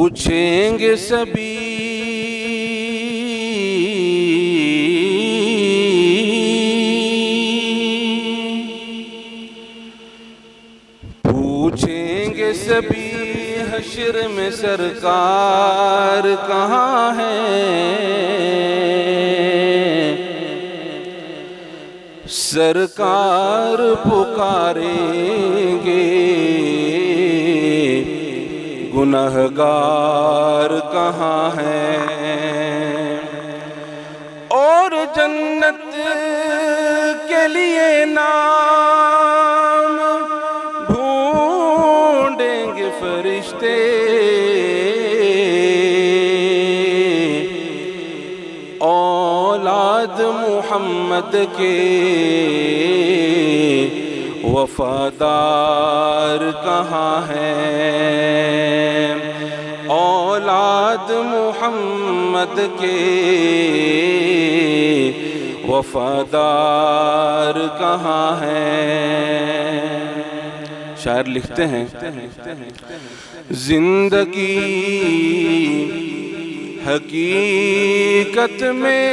پوچھیں گے سبھی سبھی حشر میں سرکار کہاں ہیں، سرکار پکاریں گے گنہگار کہاں ہیں، اور جنت کے لیے نام ڈھونڈیں گے فرشتے، اولاد محمد کے وفادار کہاں ہیں، اولاد محمد کے وفادار کہاں ہیں۔ شاعر لکھتے ہیں زندگی حقیقت میں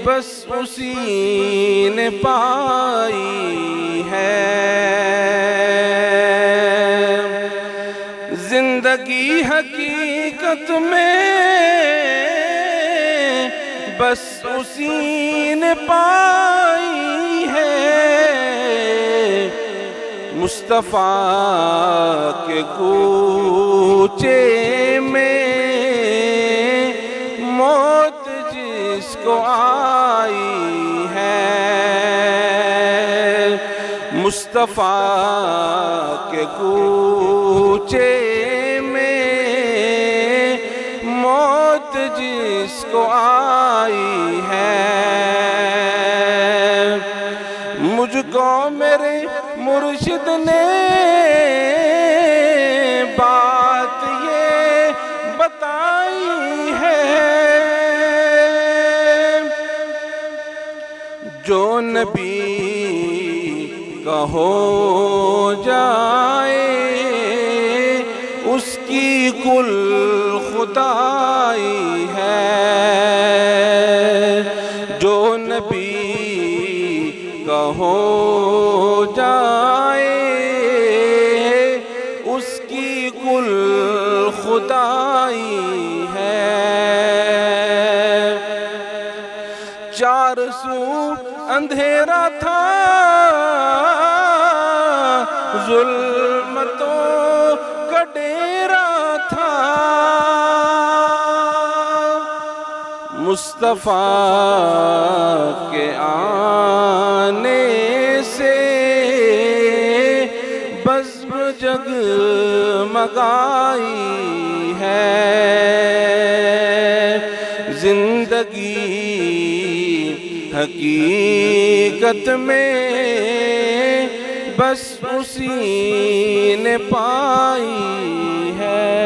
بس اسی نے پائی ہے، زندگی حقیقت میں بس اسی نے پائی ہے، مصطفیٰ کے کوچے میں موت جس کو آئی ہے، مصطفیٰ کے کوچے میں موت جس کو آئی ہے، مجھ کو میرے مرشد نے بات یہ بتائی ہے، جو نبی کا ہو جائے اس کی کل خدائی ہے، جو نبی کا ہو جائے اس کی کل خدائی ہے، چار سو اندھیرا تھا ظلمتوں کا ڈیرا تھا، مصطفیٰ کے آنے سے بزم جگمگائی ہے، زندگی حقیقت میں بس اسی نے پائی ہے۔